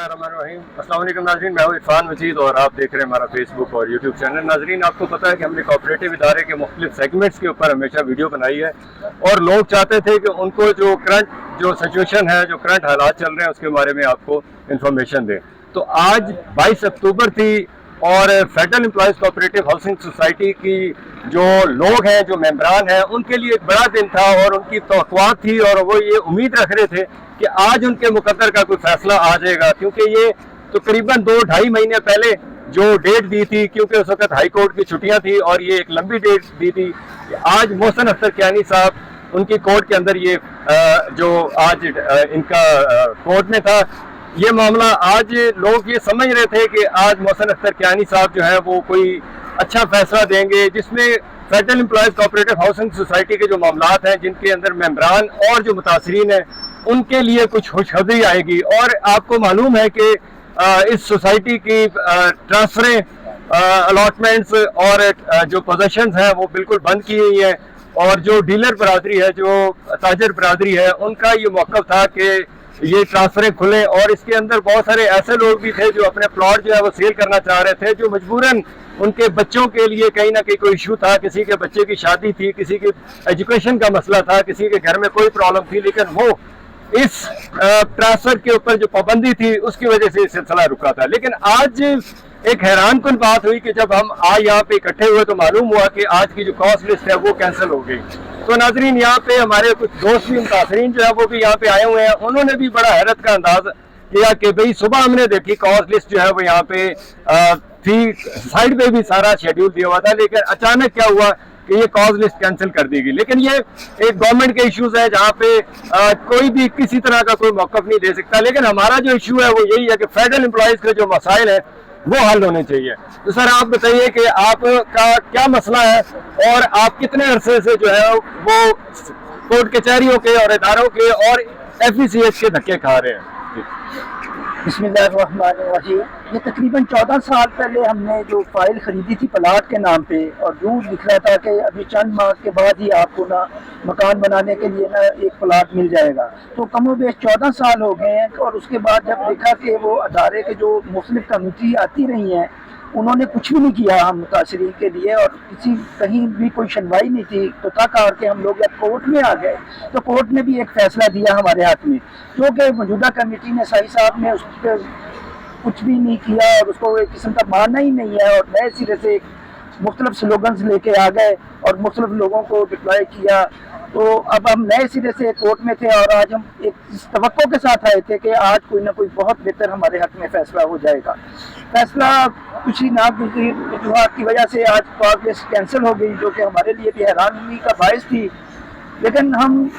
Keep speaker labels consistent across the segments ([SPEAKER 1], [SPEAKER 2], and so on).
[SPEAKER 1] बिस्मिल्लाहिर्रहमानिर्रहीम। अस्सलाम वालेकुम नाज़रीन, मैं हूँ इरफान मजीद और आप देख रहे हैं हमारा फेसबुक और यूट्यूब चैनल। नाज़रीन, आपको पता है कि हमने कोऑपरेटिव इदारे के मुख्तलिफ सेगमेंट्स के ऊपर हमेशा वीडियो बनाई है और लोग चाहते थे कि उनको जो करंट जो सिचुएशन है, जो करंट हालात चल रहे हैं, उसके बारे में आपको इन्फॉर्मेशन दें। तो आज 22 अक्टूबर थी और federal employees cooperative housing society की जो लोग हैं, जो मेंबरान हैं, उनके लिए एक बड़ा दिन था और उनकी तवक्कुआत थी और वो ये उम्मीद रख रहे थे कि आज उनके मुकद्दर का कोई फैसला आ जाएगा, क्योंकि ये तकरीबन 2-2.5 महीने पहले जो डेट दी थी, क्योंकि उस वक्त हाई कोर्ट की छुट्टियां थी और ये एक लंबी डेट दी थी कि आज मोहसिन अख्तर कियानी साहब उनकी कोर्ट के अंदर ये जो आज इनका कोर्ट में था ये मामला, आज लोग ये समझ रहे थे कि आज मोहसिन अख्तर कियानी साहब जो है वो कोई अच्छा फैसला देंगे जिसमें federal employees cooperative housing society के जो मामलात हैं, जिनके अंदर मेंबरान और जो मुतासरीन हैं, उनके लिए कुछ खुशखबरी आएगी। और आपको मालूम है कि इस सोसाइटी की ट्रांसफरें, अलॉटमेंट्स और जो पोजेशंस हैं वो बिल्कुल बंद की हुई हैं और जो डीलर बरादरी है, जो ताजर बरादरी है, उनका ये मौक़िफ़ था कि ये ट्रांसफरें खुलें। और इसके अंदर बहुत सारे ऐसे लोग भी थे जो अपने प्लॉट जो है वो सेल करना चाह रहे थे, जो मजबूरन उनके बच्चों के लिए कहीं ना कहीं कोई इशू था, किसी के बच्चे की शादी थी, किसी की एजुकेशन का मसला था, किसी के घर में कोई प्रॉब्लम थी, लेकिन वो इस ट्रांसफर के ऊपर जो पाबंदी थी उसकी वजह से सिलसिला रुका था। लेकिन आज एक हैरान कुन बात हुई कि जब हम आज यहाँ पे इकट्ठे हुए तो मालूम हुआ कि आज की जो कॉस्ट लिस्ट है वो कैंसिल हो गई। तो नाजरीन, यहाँ पे हमारे कुछ दोस्त भी, मुतासरीन जो है वो भी यहाँ पे आए हुए हैं, उन्होंने भी बड़ा हैरत का अंदाज किया कि भाई सुबह हमने देखी कॉस्ट लिस्ट जो है वो यहाँ पे थी, साइड पे भी सारा शेड्यूल दिया हुआ था, लेकिन अचानक क्या हुआ कि ये कॉज लिस्ट कैंसिल कर दी गई। लेकिन ये एक गवर्नमेंट के इश्यूज है जहाँ पे कोई भी किसी तरह का कोई मौक़िफ़ नहीं दे सकता। लेकिन हमारा जो इशू है वो यही है कि फेडरल एम्प्लॉयज़ के जो मसाइल है वो हल होने चाहिए। तो सर, आप बताइए कि आपका क्या मसला है और आप कितने अरसे से जो है वो कोर्ट कचहरियों के और इदारों के और FECH के धक्के खा रहे हैं?
[SPEAKER 2] बिस्मिल्लाहिर्रहमानिर्रहीम। ये तकरीबन 14 साल पहले हमने जो फाइल ख़रीदी थी प्लाट के नाम पे, और यूँ दिख रहा था कि अभी चंद माह के बाद ही आपको ना मकान बनाने के लिए ना एक प्लाट मिल जाएगा। तो कमो बेश 14 साल हो गए हैं और उसके बाद जब देखा कि वो अदारे के जो मुख्तलिफ कमेटी आती रही हैं, उन्होंने कुछ भी नहीं किया हम मुतासरीन के लिए और किसी कहीं भी कोई सुनवाई नहीं थी। तो तक आके हम लोग जब कोर्ट में आ गए तो कोर्ट ने भी एक फ़ैसला दिया हमारे हाथ में, जो कि मौजूदा कमेटी ने, साई साहब ने उस पर कुछ भी नहीं किया और उसको एक किस्म का मानना ही नहीं है और नए सिरे से मुख्तलिफ स्लोगन्स लेके आ गए और मुख्तलिफ लोगों को डिप्लॉय किया। तो अब हम नए सिरे से कोर्ट में थे और आज हम एक इस तवक्को के साथ आए थे कि आज कोई ना कोई बहुत बेहतर हमारे हक में फ़ैसला हो जाएगा। फैसला कुछ ही नागुज़ीर वजूहात की वजह से आज कॉज लिस्ट कैंसिल हो गई, जो कि हमारे लिए भी हैरानी का बायस थी। लेकिन हम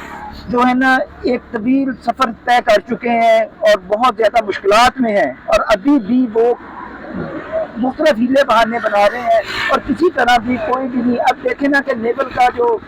[SPEAKER 2] जो है ना एक तवील सफ़र तय कर चुके हैं और बहुत ज़्यादा मुश्किलात में हैं और अभी भी वो मुख्तलिफ हीले बहाने बना रहे हैं और किसी तरह भी कोई भी नहीं। अब देखें ना कि नेवल का जो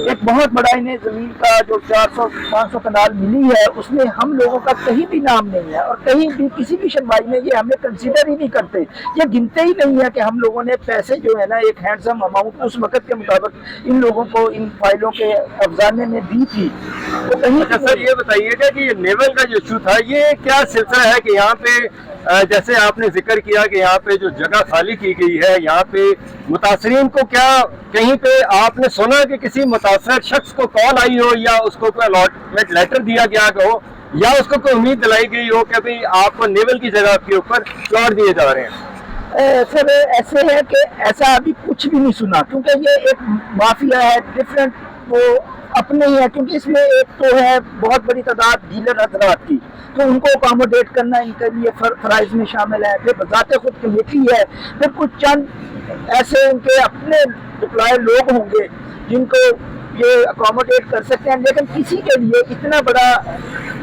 [SPEAKER 2] एक बहुत बड़ा इन्हें ज़मीन का जो 400-500 कनाल मिली है, उसमें हम लोगों का कहीं भी नाम नहीं है और कहीं भी किसी भी सुनवाई में ये हमें कंसीडर ही नहीं करते, ये गिनते ही नहीं है कि हम लोगों ने पैसे जो है ना एक हैंडसम अमाउंट उस वक्त के मुताबिक इन लोगों को इन फाइलों के अफजाने में दी थी। तो कहीं
[SPEAKER 1] अच्छा सर, ये बताइएगा कि ये नेवल का जो इशू था ये क्या सिलसिला है कि यहाँ पे जैसे आपने जिक्र किया कि यहाँ पे जो जगह खाली की गई है, यहाँ पे मुतासरीन को क्या कहीं पे आपने सुना कि किसी मुतासर शख्स को कॉल आई हो या उसको कोई अलॉटमेंट लेटर दिया गया हो या उसको कोई उम्मीद दिलाई गई हो कि भाई आपको नेवल की जगह के ऊपर प्लॉट दिए जा रहे हैं?
[SPEAKER 2] सर, ऐसे है कि ऐसा अभी कुछ भी नहीं सुना, क्योंकि ये एक माफिया है, डिफरेंट वो अपने ही है। क्योंकि इसमें एक तो है बहुत बड़ी तादाद डीलर हजरात की, तो उनको अकोमोडेट करना इनके लिए फराइज में शामिल है। फिर बजाते खुद कमेटी है, फिर कुछ चंद ऐसे इनके अपने डिप्लॉय लोग होंगे जिनको ये अकोमोडेट कर सकते हैं। लेकिन किसी के लिए इतना बड़ा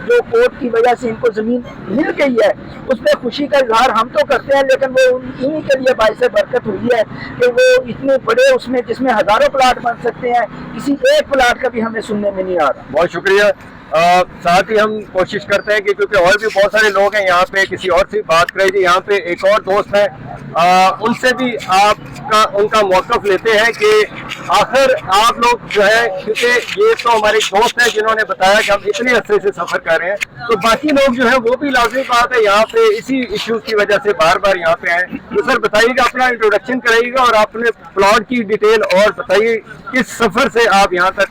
[SPEAKER 2] जो कोर्ट की वजह से इनको ज़मीन मिल गई है, उस पर खुशी का इजहार हम तो करते हैं, लेकिन वो इन्हीं के लिए बाइस बरकत हुई है कि वो इतने बड़े उसमें जिसमें हज़ारों प्लाट बन सकते हैं, किसी एक प्लाट का भी हमें सुनने में नहीं आ रहा।
[SPEAKER 1] बहुत शुक्रिया। साथ ही हम कोशिश करते हैं कि क्योंकि और भी बहुत सारे लोग हैं यहाँ पे, किसी और से बात करें। यहाँ पे एक और दोस्त है, उनसे भी आप उनका मौक़िफ़ लेते हैं कि आखिर आप लोग जो है, क्योंकि ये तो हमारे दोस्त हैं जिन्होंने बताया कि हम इतने अरसे से सफ़र कर रहे हैं, तो बाकी लोग जो है वो भी लाज़मी बात है यहाँ पे इसी इश्यूज़ की वजह से बार बार यहाँ पे आए। तो सर बताइएगा, अपना इंट्रोडक्शन कराइएगा और अपने प्लॉट की डिटेल और बताइए किस सफ़र से आप यहाँ तक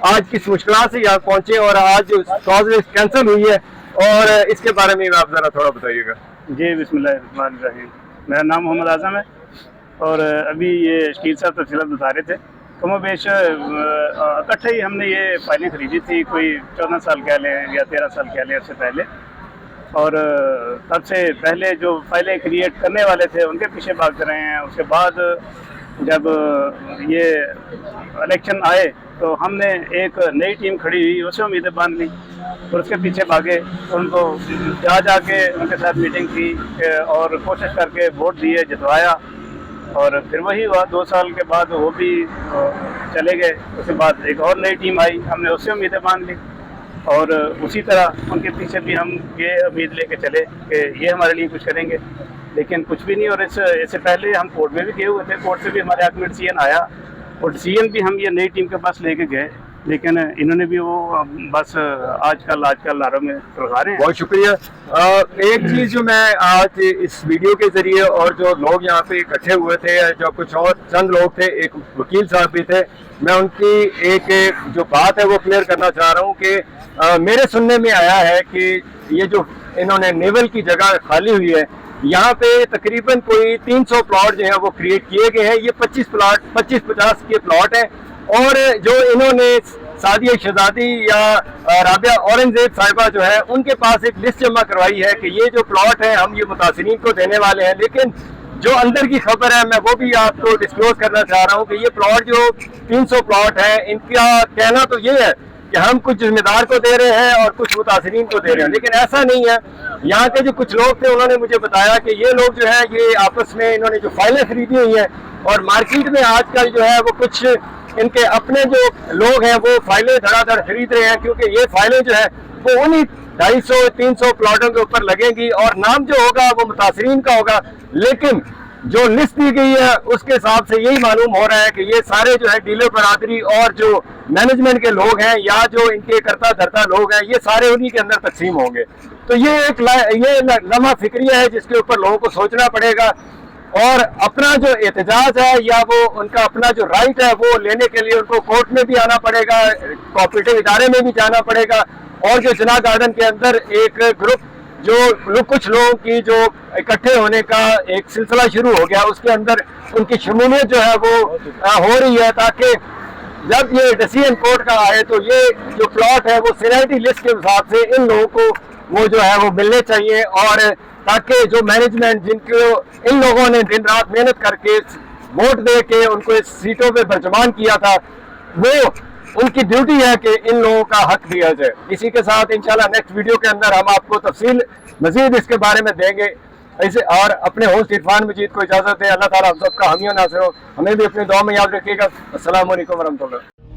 [SPEAKER 1] आज किस मुश्किलात से यहाँ पहुँचे और आज जो कॉज कैंसिल हुई है, और इसके बारे में आप ज़रा थोड़ा बताइएगा।
[SPEAKER 3] जी बिस्मिल्लाहिर्रहमानिर्रहीम। मेरा नाम मोहम्मद आज़म है और अभी ये शकील साहब तफसीलात बता रहे थे। कमो बेश इकट्ठे ही हमने ये फाइलें ख़रीदी थी, कोई 14 साल कह लें या 13 साल कह लें उससे पहले, और तब से पहले जो फाइलें क्रिएट करने वाले थे उनके पीछे भागते रहे हैं। उसके बाद जब ये इलेक्शन आए तो हमने एक नई टीम खड़ी हुई, उससे उम्मीदें बांध ली और उसके पीछे भागे, उनको जा के उनके साथ मीटिंग की और कोशिश करके वोट दिए, जितवाया, और फिर वही हुआ। 2 साल के बाद वो भी चले गए। उसके बाद एक और नई टीम आई, हमने उससे उम्मीदें बांध ली और उसी तरह उनके पीछे भी हम ये उम्मीद लेके चले कि ये हमारे लिए कुछ करेंगे, लेकिन कुछ भी नहीं। और इससे पहले हम कोर्ट में भी गए हुए थे, कोर्ट से भी हमारे हाथ में डिसीजन आया और डिसीजन भी हम ये नई टीम के पास लेके गए, लेकिन इन्होंने भी वो बस आजकल आरों में सुलझा रहे हैं।
[SPEAKER 1] बहुत शुक्रिया। एक चीज़ जो मैं आज इस वीडियो के ज़रिए और जो लोग यहाँ पे इकट्ठे हुए थे, जो कुछ और चंद लोग थे, एक वकील साहब भी थे, मैं उनकी एक जो बात है वो क्लियर करना चाह रहा हूँ कि मेरे सुनने में आया है कि ये जो इन्होंने नेवल की जगह खाली हुई है, यहाँ पे तकरीबन कोई 300 प्लॉट जो है वो क्रिएट किए गए हैं। ये 25-50 के प्लॉट हैं, और जो इन्होंने सादिया शहजादी या राबिया औरंगजेब साहिबा जो है उनके पास एक लिस्ट जमा करवाई है कि ये जो प्लॉट है हम ये मुतासिरीन को देने वाले हैं। लेकिन जो अंदर की खबर है मैं वो भी आपको डिस्क्लोज करना चाह रहा हूँ कि ये प्लॉट जो 300 प्लॉट है, इनका कहना तो ये है कि हम कुछ जिम्मेदार को दे रहे हैं और कुछ मुतासिरीन को दे रहे हैं, लेकिन ऐसा नहीं है। यहाँ के जो कुछ लोग थे उन्होंने मुझे बताया कि ये लोग जो है ये आपस में इन्होंने जो फाइलें खरीदी हुई हैं, और मार्केट में आजकल जो है वो कुछ इनके अपने जो लोग हैं वो फाइलें धड़ाधड़ खरीद रहे हैं, क्योंकि ये फाइलें जो है वो उन्हीं 250-300 प्लॉटों के ऊपर लगेंगी और नाम जो होगा वो मुतासिरीन का होगा। लेकिन जो लिस्ट दी गई है उसके हिसाब से यही मालूम हो रहा है कि ये सारे जो है डीलर बरादरी और जो मैनेजमेंट के लोग हैं या जो इनके करता धरता लोग हैं, ये सारे उन्हीं के अंदर तकसीम होंगे। तो ये एक लम्हा फिक्रिया है जिसके ऊपर लोगों को सोचना पड़ेगा, और अपना जो एहतजाज है या वो उनका अपना जो राइट है वो लेने के लिए उनको कोर्ट में भी आना पड़ेगा, कोऑपरेटिव इदारे में भी जाना पड़ेगा, और जो जिना गार्डन के अंदर एक ग्रुप जो कुछ लोगों की जो इकट्ठे होने का एक सिलसिला शुरू हो गया, उसके अंदर उनकी शमूलियत जो है वो हो रही है, ताकि जब ये डिसीजन कोर्ट का आए तो ये जो प्लॉट है वो सीनियरिटी लिस्ट के हिसाब से इन लोगों को वो जो है वो मिलने चाहिए, और ताकि जो मैनेजमेंट जिनको इन लोगों ने दिन रात मेहनत करके वोट दे के उनको इस सीटों पे बर्जमान किया था, वो उनकी ड्यूटी है कि इन लोगों का हक दिया जाए। इसी के साथ इंशाल्लाह नेक्स्ट वीडियो के अंदर हम आपको तफसील मजीद इसके बारे में देंगे। ऐसे और अपने होस्ट इरफान मजीद को इजाज़त है। अल्लाह ताला हम सबका हामी और नासिर हो, हमें भी अपनी दुआ में याद रखिएगा। अस्सलाम वालेकुम वरहमतुल्लाह।